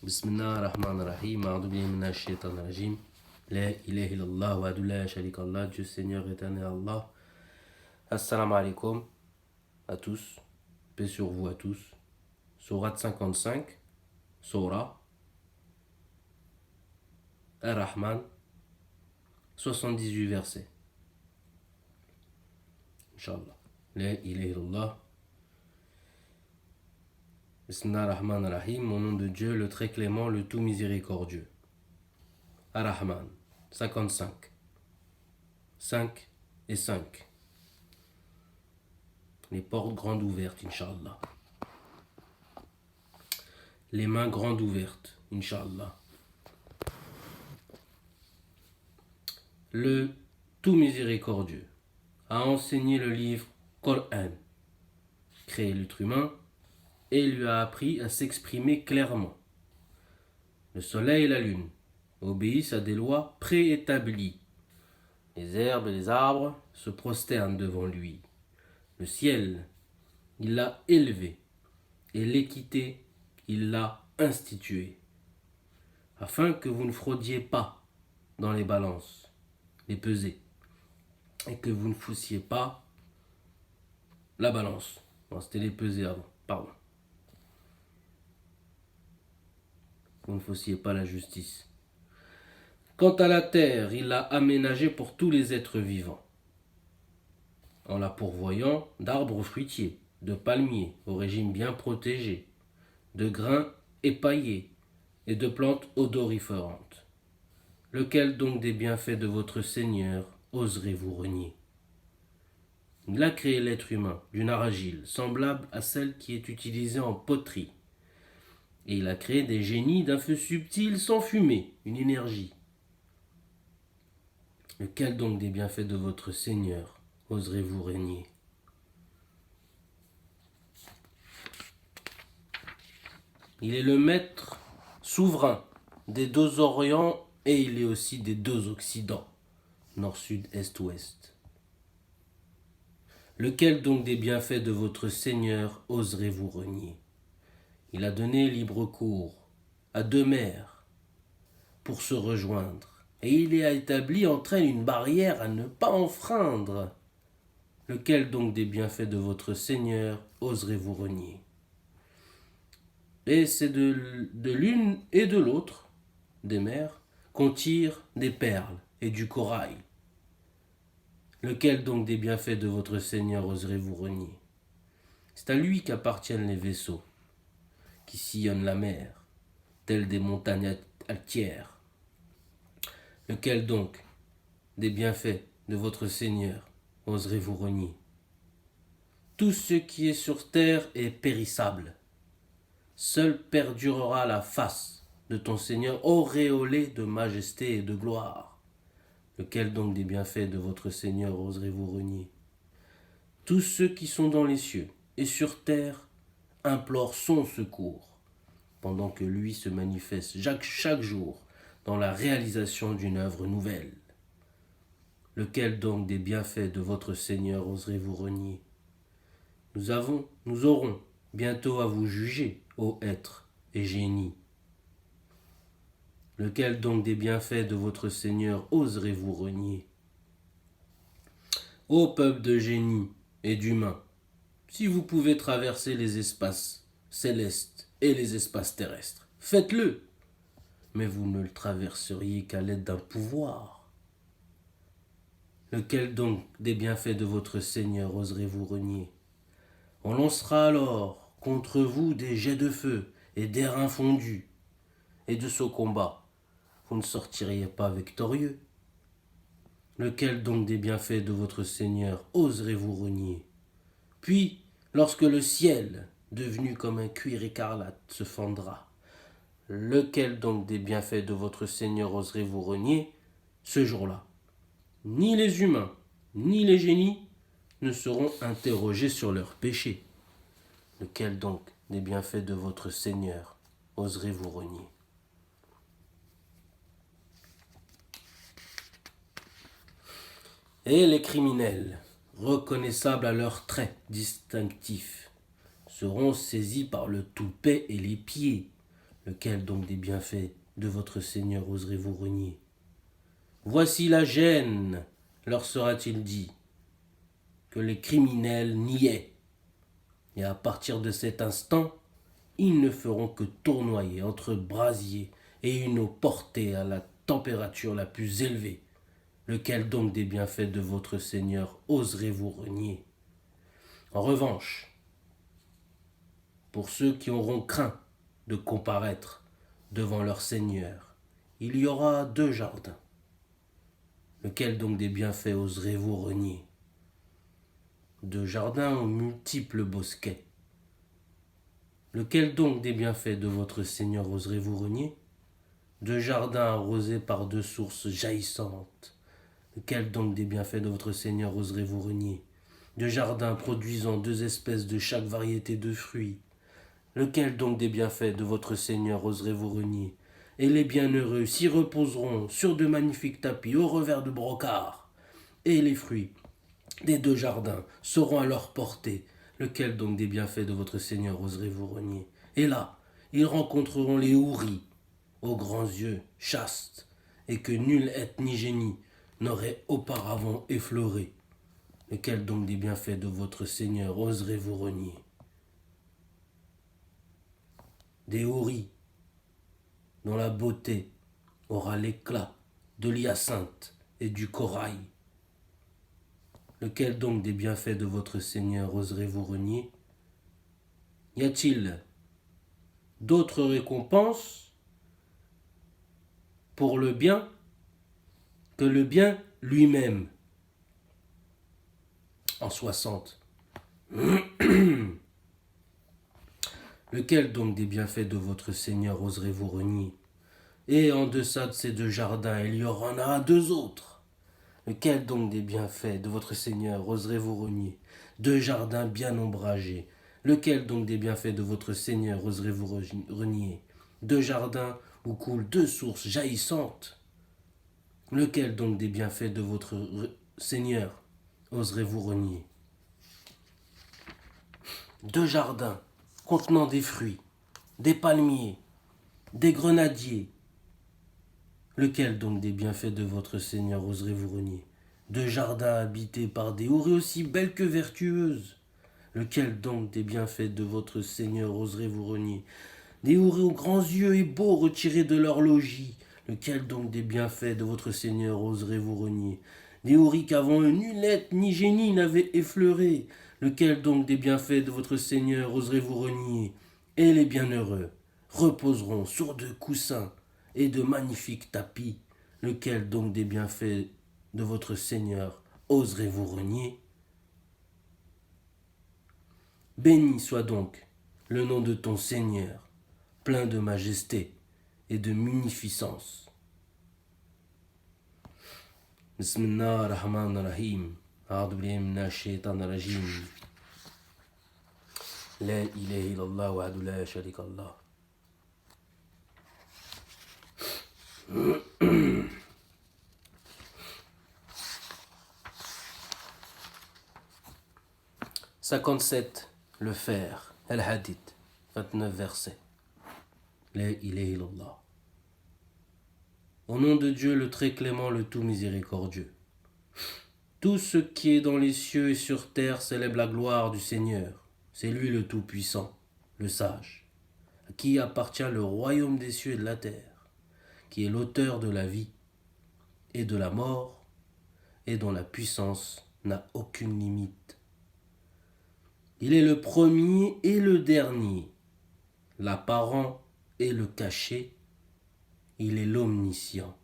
Bismillah ar-Rahman ar-Rahim, a'udhu billahi minash shaitanir rajim. La ilaha illallah wa la sharika Allah, Dieu Seigneur éternel Allah. Assalamu alaikum à tous, paix sur vous à tous. Sourate 55, Surah Ar-Rahman, 78 versets. Inch'Allah. La ilaha illallah. Bismillah ar-Rahman ar-Rahim, au nom de Dieu, le très clément, le tout miséricordieux. Ar-Rahman, 55. 5 et 5. Les portes grandes ouvertes, Inch'Allah. Les mains grandes ouvertes, Inch'Allah. Le tout miséricordieux a enseigné le livre Coran, créé l'être humain, et lui a appris à s'exprimer clairement. Le soleil et la lune obéissent à des lois préétablies. Les herbes et les arbres se prosternent devant lui. Le ciel, il l'a élevé, et l'équité, il l'a instituée, afin que vous ne fraudiez pas dans les balances, les pesées, et que vous ne faussiez pas la balance. Non, c'était les pesées avant, pardon. Vous ne faussiez pas la justice. Quant à la terre, il l'a aménagée pour tous les êtres vivants, en la pourvoyant d'arbres fruitiers, de palmiers au régime bien protégé, de grains épaillés et de plantes odoriférantes. Lequel donc des bienfaits de votre Seigneur oserez-vous renier? Il a créé l'être humain d'une argile semblable à celle qui est utilisée en poterie. Et il a créé des génies d'un feu subtil sans fumée, une énergie. Lequel donc des bienfaits de votre Seigneur oserez-vous renier? Il est le maître souverain des deux Orients et il est aussi des deux Occidents, nord, sud, est, ouest. Lequel donc des bienfaits de votre Seigneur oserez-vous renier? Il a donné libre cours à deux mers pour se rejoindre, et il a établi entre elles une barrière à ne pas enfreindre. Lequel donc des bienfaits de votre Seigneur oserez-vous renier? Et c'est de l'une et de l'autre des mers qu'on tire des perles et du corail. Lequel donc des bienfaits de votre Seigneur oserez-vous renier? C'est à lui qu'appartiennent les vaisseaux qui sillonnent la mer, tels des montagnes altières. Lequel donc des bienfaits de votre Seigneur oserez-vous renier? Tout ce qui est sur terre est périssable. Seule perdurera la face de ton Seigneur auréolé de majesté et de gloire. Lequel donc des bienfaits de votre Seigneur oserez-vous renier? Tous ceux qui sont dans les cieux et sur terre implorent son secours, pendant que lui se manifeste chaque jour dans la réalisation d'une œuvre nouvelle. Lequel donc des bienfaits de votre Seigneur oserez-vous renier? Nous aurons bientôt à vous juger, ô êtres et génies. Lequel donc des bienfaits de votre Seigneur oserez-vous renier? Ô peuple de génies et d'humains, si vous pouvez traverser les espaces célestes et les espaces terrestres, faites-le, mais vous ne le traverseriez qu'à l'aide d'un pouvoir. Lequel donc des bienfaits de votre Seigneur oserez-vous renier? On lancera alors contre vous des jets de feu et d'airain fondu, et de ce combat, vous ne sortiriez pas victorieux. Lequel donc des bienfaits de votre Seigneur oserez-vous renier? Puis, lorsque le ciel, devenu comme un cuir écarlate, se fendra, lequel donc des bienfaits de votre Seigneur oserez-vous renier? Ce jour-là, ni les humains, ni les génies ne seront interrogés sur leurs péchés. Lequel donc des bienfaits de votre Seigneur oserez-vous renier? Et les criminels, reconnaissables à leurs traits distinctifs, seront saisis par le toupet et les pieds. Lequel donc des bienfaits de votre Seigneur oserez-vous renier? Voici la gêne, leur sera-t-il dit, que les criminels niaient. Et à partir de cet instant, ils ne feront que tournoyer entre brasiers et une eau portée à la température la plus élevée. Lequel donc des bienfaits de votre Seigneur oserez-vous renier? En revanche, pour ceux qui auront craint de comparaître devant leur Seigneur, il y aura 2 jardins. Lequel donc des bienfaits oserez-vous renier? 2 jardins aux multiples bosquets. Lequel donc des bienfaits de votre Seigneur oserez-vous renier? 2 jardins arrosés par 2 sources jaillissantes. Lequel donc des bienfaits de votre Seigneur oserez-vous renier? 2 jardins produisant 2 espèces de chaque variété de fruits. Lequel donc des bienfaits de votre Seigneur oserez-vous renier? Et les bienheureux s'y reposeront sur de magnifiques tapis au revers de brocart. Et les fruits des 2 jardins seront à leur portée. Lequel donc des bienfaits de votre Seigneur oserez-vous renier? Et là, ils rencontreront les houris, aux grands yeux chastes, et que nul être ni génie n'aurait auparavant effleuré. Lequel donc des bienfaits de votre Seigneur oserez-vous renier? Des houris dont la beauté aura l'éclat de l'hyacinthe et du corail. Lequel donc des bienfaits de votre Seigneur oserez-vous renier? Y a-t-il d'autres récompenses pour le bien que le bien lui-même? En 60. Lequel donc des bienfaits de votre Seigneur oserez-vous renier? Et en deçà de ces 2 jardins, il y en aura 2 autres. Lequel donc des bienfaits de votre Seigneur oserez-vous renier? 2 jardins bien ombragés. Lequel donc des bienfaits de votre Seigneur oserez-vous renier? 2 jardins où coulent 2 sources jaillissantes. Lequel donc des bienfaits de votre Seigneur oserez-vous renier? 2 jardins contenant des fruits, des palmiers, des grenadiers. Lequel donc des bienfaits de votre Seigneur oserez-vous renier? 2 jardins habités par des houris aussi belles que vertueuses. Lequel donc des bienfaits de votre Seigneur oserez-vous renier? Des houris aux grands yeux et beaux retirés de leur logis. Lequel donc des bienfaits de votre Seigneur oserez-vous renier? Des houris qu'avant eux nul être ni génie n'avait effleuré. Lequel donc des bienfaits de votre Seigneur oserez-vous renier? Et les bienheureux reposeront sur 2 coussins et de magnifiques tapis. Lequel donc des bienfaits de votre Seigneur oserez-vous renier? Béni soit donc le nom de ton Seigneur, plein de majesté et de munificence. Bismillah ar-Rahman ar-Rahim. A'udhu billahi minash shaitanir rajim. La ilaha illallah wahdahu la sharika lah. « 57. Le fer. Al-Hadith. 29 versets. La ilaha illallah. Au nom de Dieu, le très clément, le tout miséricordieux. Tout ce qui est dans les cieux et sur terre célèbre la gloire du Seigneur. C'est lui le Tout-Puissant, le Sage, à qui appartient le royaume des cieux et de la terre, qui est l'auteur de la vie et de la mort, et dont la puissance n'a aucune limite. Il est le premier et le dernier, l'apparent et le caché. Il est l'omniscient.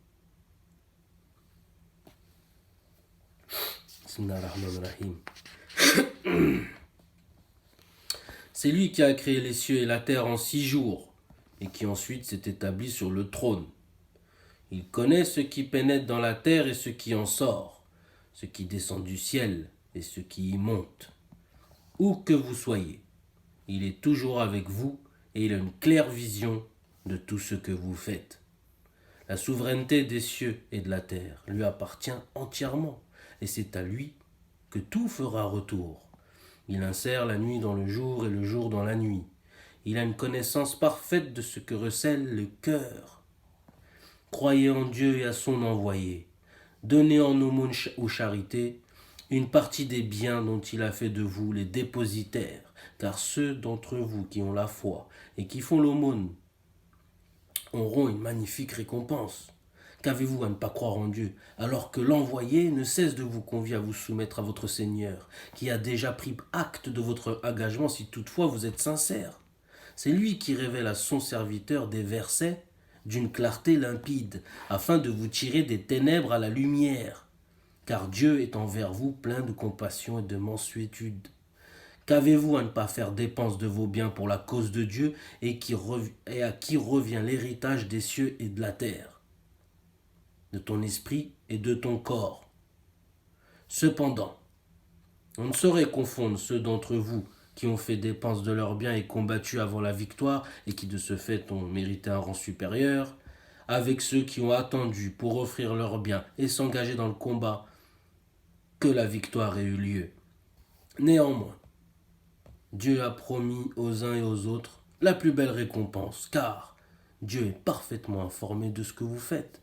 C'est lui qui a créé les cieux et la terre en 6 jours, et qui ensuite s'est établi sur le trône. Il connaît ce qui pénètre dans la terre et ce qui en sort, ce qui descend du ciel et ce qui y monte. Où que vous soyez, il est toujours avec vous et il a une claire vision de tout ce que vous faites. La souveraineté des cieux et de la terre lui appartient entièrement, et c'est à lui que tout fera retour. Il insère la nuit dans le jour et le jour dans la nuit. Il a une connaissance parfaite de ce que recèle le cœur. Croyez en Dieu et à son envoyé. Donnez en aumône aux charités une partie des biens dont il a fait de vous les dépositaires, car ceux d'entre vous qui ont la foi et qui font l'aumône auront une magnifique récompense. Qu'avez-vous à ne pas croire en Dieu, alors que l'envoyé ne cesse de vous convier à vous soumettre à votre Seigneur, qui a déjà pris acte de votre engagement si toutefois vous êtes sincère. C'est lui qui révèle à son serviteur des versets d'une clarté limpide, afin de vous tirer des ténèbres à la lumière. Car Dieu est envers vous plein de compassion et de mansuétude. Qu'avez-vous à ne pas faire dépense de vos biens pour la cause de Dieu et à qui revient l'héritage des cieux et de la terre, de ton esprit et de ton corps. Cependant, on ne saurait confondre ceux d'entre vous qui ont fait dépense de leurs biens et combattu avant la victoire et qui de ce fait ont mérité un rang supérieur, avec ceux qui ont attendu pour offrir leurs biens et s'engager dans le combat que la victoire ait eu lieu. Néanmoins, Dieu a promis aux uns et aux autres la plus belle récompense, car Dieu est parfaitement informé de ce que vous faites.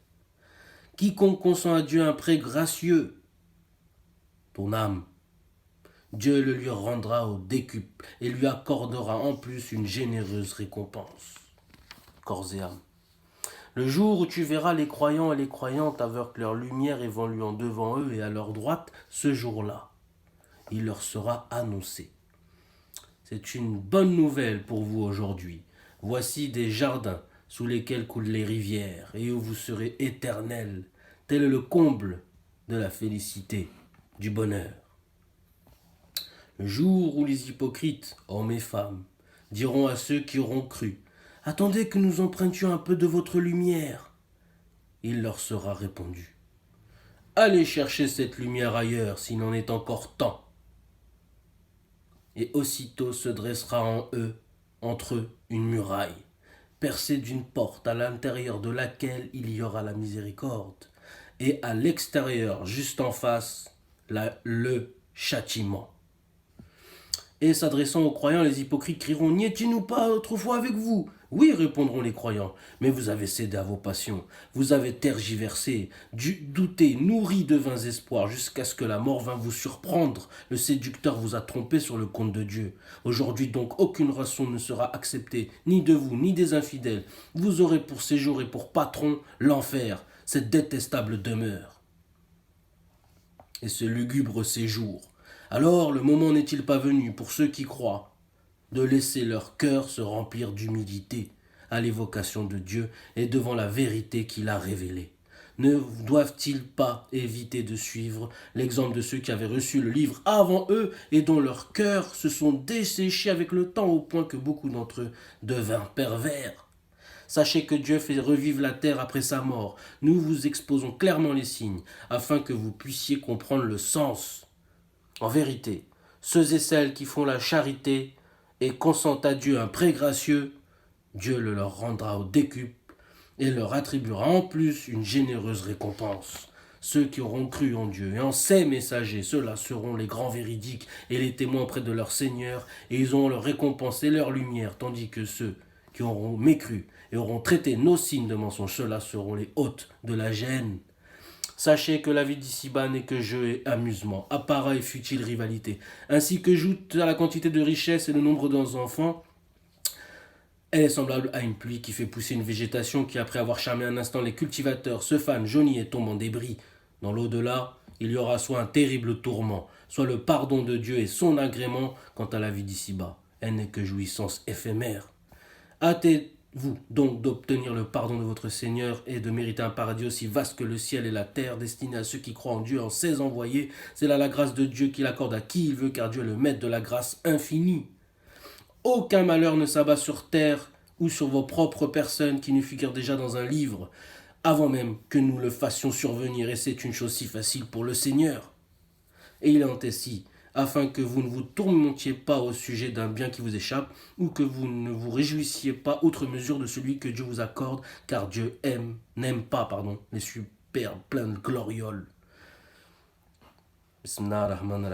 Quiconque consent à Dieu un prêt gracieux, ton âme, Dieu le lui rendra au décuple et lui accordera en plus une généreuse récompense. Corps et âme. Le jour où tu verras les croyants et les croyantes avec leur lumière évoluant devant eux et à leur droite, ce jour-là, il leur sera annoncé. C'est une bonne nouvelle pour vous aujourd'hui. Voici des jardins sous lesquels coulent les rivières et où vous serez éternels. Tel est le comble de la félicité, du bonheur. Le jour où les hypocrites, hommes et femmes, diront à ceux qui auront cru, « Attendez que nous empruntions un peu de votre lumière », il leur sera répondu, « Allez chercher cette lumière ailleurs s'il en est encore temps. » Et aussitôt se dressera entre eux, une muraille, percée d'une porte à l'intérieur de laquelle il y aura la miséricorde, et à l'extérieur, juste en face, le châtiment. Et s'adressant aux croyants, les hypocrites crieront « N'y étions-nous pas autrefois avec vous ?» Oui, répondront les croyants, mais vous avez cédé à vos passions, vous avez tergiversé, douté, nourri de vains espoirs, jusqu'à ce que la mort vînt vous surprendre. Le séducteur vous a trompé sur le compte de Dieu. Aujourd'hui donc, aucune rançon ne sera acceptée, ni de vous, ni des infidèles. Vous aurez pour séjour et pour patron l'enfer, cette détestable demeure. Et ce lugubre séjour. Alors le moment n'est-il pas venu pour ceux qui croient de laisser leur cœur se remplir d'humilité à l'évocation de Dieu et devant la vérité qu'il a révélée? Ne doivent-ils pas éviter de suivre l'exemple de ceux qui avaient reçu le livre avant eux et dont leurs cœurs se sont desséchés avec le temps au point que beaucoup d'entre eux devinrent pervers? Sachez que Dieu fait revivre la terre après sa mort. Nous vous exposons clairement les signes afin que vous puissiez comprendre le sens. En vérité, ceux et celles qui font la charité et consentent à Dieu un prêt gracieux, Dieu le leur rendra au décuple et leur attribuera en plus une généreuse récompense. Ceux qui auront cru en Dieu et en ses messagers, ceux-là seront les grands véridiques et les témoins auprès de leur Seigneur, et ils auront leur récompense et leur lumière, tandis que ceux qui auront mécru et auront traité nos signes de mensonges, ceux-là seront les hôtes de la gêne. Sachez que la vie d'ici-bas n'est que jeu et amusement, appareil futile rivalité, ainsi que joue à la quantité de richesses et le nombre d'enfants. Elle est semblable à une pluie qui fait pousser une végétation qui, après avoir charmé un instant les cultivateurs, se fane, jaunit et tombe en débris. Dans l'au-delà, il y aura soit un terrible tourment, soit le pardon de Dieu et son agrément. Quant à la vie d'ici-bas, elle n'est que jouissance éphémère. Hâtez-vous donc d'obtenir le pardon de votre Seigneur et de mériter un paradis aussi vaste que le ciel et la terre, destiné à ceux qui croient en Dieu, en ses envoyés. C'est là la grâce de Dieu qu'il accorde à qui il veut, car Dieu est le maître de la grâce infinie. Aucun malheur ne s'abat sur terre ou sur vos propres personnes qui nous figurent déjà dans un livre, avant même que nous le fassions survenir, et c'est une chose si facile pour le Seigneur. Et il en est ainsi, afin que vous ne vous tourmentiez pas au sujet d'un bien qui vous échappe, ou que vous ne vous réjouissiez pas outre mesure de celui que Dieu vous accorde, car Dieu n'aime pas les superbes pleins de glorioles. Bismillahirrahmanirrahim.